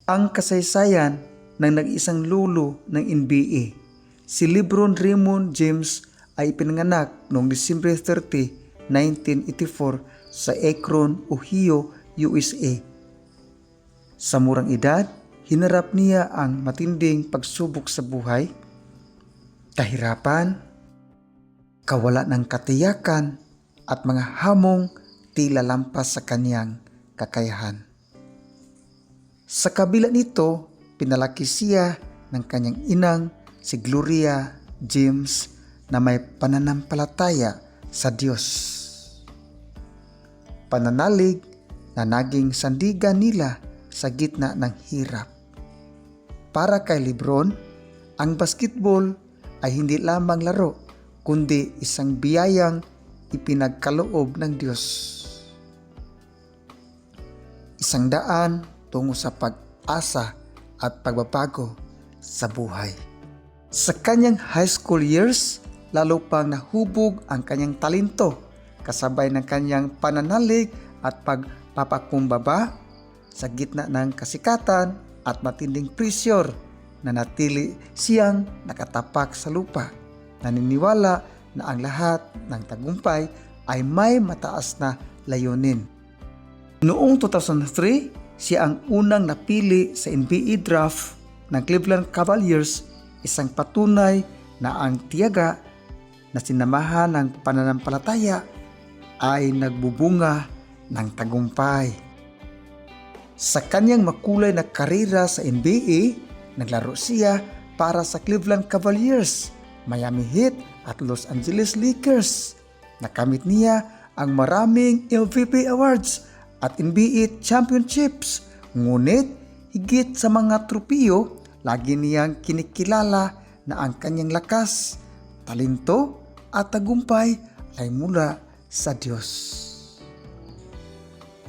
Ang kasaysayan ng nag-isang lolo ng NBA, si LeBron Raymond James ay pinanganak noong December 30, 1984 sa Akron, Ohio, USA. Sa murang edad, hinarap niya ang matinding pagsubok sa buhay, kahirapan, kawalan ng katiyakan at mga hamong tila lampas sa kanyang kakayahan. Sa kabila nito, pinalaki siya ng kanyang inang si Gloria James na may pananampalataya sa Diyos. Pananalig na naging sandigan nila sa gitna ng hirap. Para kay LeBron, ang basketball ay hindi lamang laro kundi isang biyayang ipinagkaloob ng Diyos. Isang daan tungo sa pag-asa at pagbabago sa buhay. Sa kanyang high school years, lalo pang nahubog ang kanyang talento kasabay ng kanyang pananalig at pagpapakumbaba sa gitna ng kasikatan at matinding pressure na natili siyang nakatapak sa lupa. Naniniwala na ang lahat ng tagumpay ay may mataas na layunin. Noong 2003, siya ang unang napili sa NBA draft ng Cleveland Cavaliers, isang patunay na ang tiyaga na sinamahan ng pananampalataya ay nagbubunga ng tagumpay. Sa kanyang makulay na karera sa NBA, naglaro siya para sa Cleveland Cavaliers, Miami Heat at Los Angeles Lakers. Nakamit niya ang maraming MVP awards at NBA championships. Ngunit higit sa mga tropiyo, lagi niyang kinikilala na ang kanyang lakas, talento at tagumpay ay mula sa Diyos.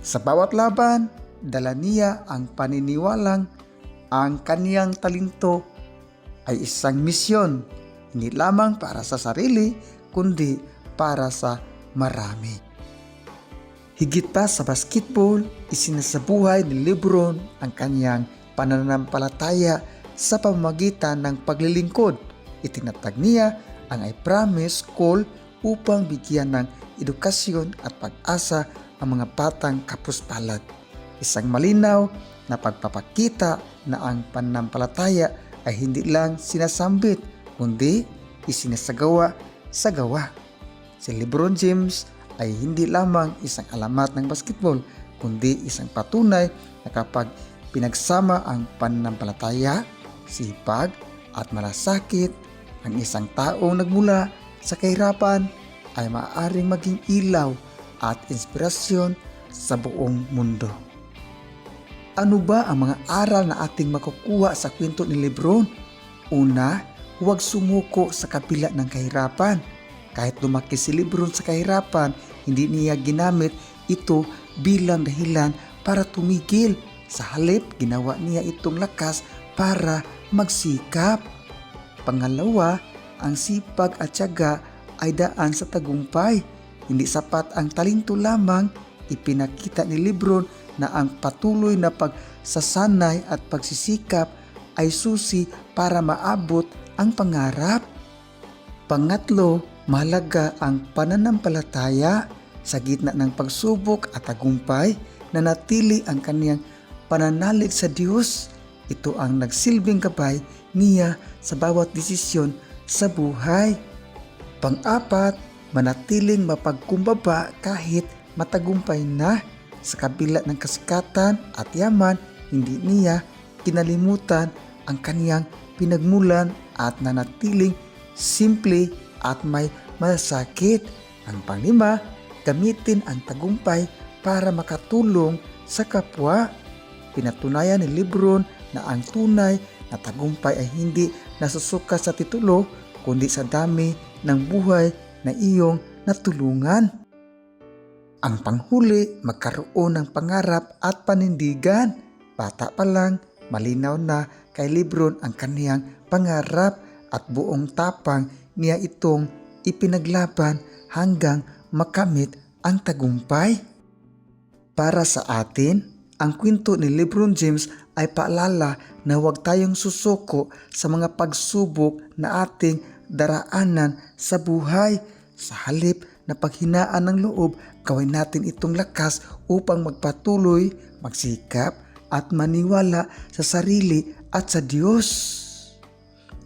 Sa bawat laban, dala niya ang paniniwalang ang kaniyang talento ay isang misyon, hindi lamang para sa sarili, kundi para sa marami. Higit pa sa basketball, isinasabuhay ni LeBron ang kanyang pananampalataya sa pamamagitan ng paglilingkod. Itinatag niya ang I Promise Call upang bigyan ng edukasyon at pag-asa ang mga batang kapuspalad. Isang malinaw na pagpapakita na ang pananampalataya ay hindi lang sinasambit, kundi isinasagawa sa gawa. Si LeBron James ay hindi lamang isang alamat ng basketball, kundi isang patunay na kapag pinagsama ang pananampalataya, sipag at malasakit, ang isang taong nagmula sa kahirapan ay maaaring maging ilaw at inspirasyon sa buong mundo. Ano ba ang mga aral na ating makukuha sa kwento ni LeBron? Una, huwag sumuko sa kabila ng kahirapan. Kahit lumaki si LeBron sa kahirapan, hindi niya ginamit ito bilang dahilan para tumigil. Sa halip, ginawa niya itong lakas para magsikap. Pangalawa, ang sipag at tiyaga ay daan sa tagumpay. Hindi sapat ang talento lamang. Ipinakita ni LeBron na ang patuloy na pagsasanay at pagsisikap ay susi para maabot ang pangarap. Pangatlo, mahalaga ang pananampalataya. Sa gitna ng pagsubok at tagumpay, nanatili ang kaniyang pananalig sa Diyos. Ito ang nagsilbing gabay niya sa bawat desisyon sa buhay. Pang-apat, manatiling mapagkumbaba kahit matagumpay na. Sa kabila ng kasikatan at yaman, hindi niya kinalimutan ang kaniyang pinagmulan at nanatiling simple at may malasakit. Ang panglima, gamitin ang tagumpay para makatulong sa kapwa. Pinatunayan ni LeBron na ang tunay na tagumpay ay hindi nasusukat sa titulo, kundi sa dami ng buhay na iyong natulungan. Ang panghuli, magkaroon ng pangarap at panindigan. Bata pa lang, malinaw na kay LeBron ang kaniyang pangarap at buong tapang niya itong ipinaglaban hanggang makamit ang tagumpay. Para sa atin, Ang kwento ni Lebron James ay paalala na huwag tayong susuko sa mga pagsubok na ating daraanan sa buhay. Sa halip na paghinaan ng loob, gawin natin itong lakas upang magpatuloy, magsikap at maniwala sa sarili at sa Diyos.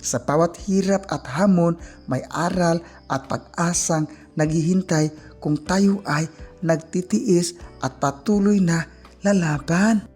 Sa bawat hirap at hamon, may aral at pag-asang naghihintay kung tayo ay nagtitiis at patuloy na lalaban.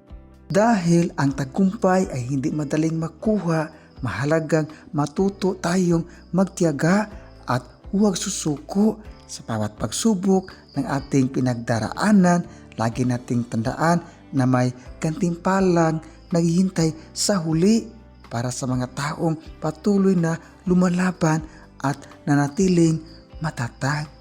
Dahil ang tagumpay ay hindi madaling makuha, mahalagang matuto tayong magtiyaga at huwag susuko. Sa bawat pagsubok ng ating pinagdaraanan, lagi nating tandaan na may gantimpalang naghihintay sa huli para sa mga taong patuloy na lumalaban at nanatiling matatag.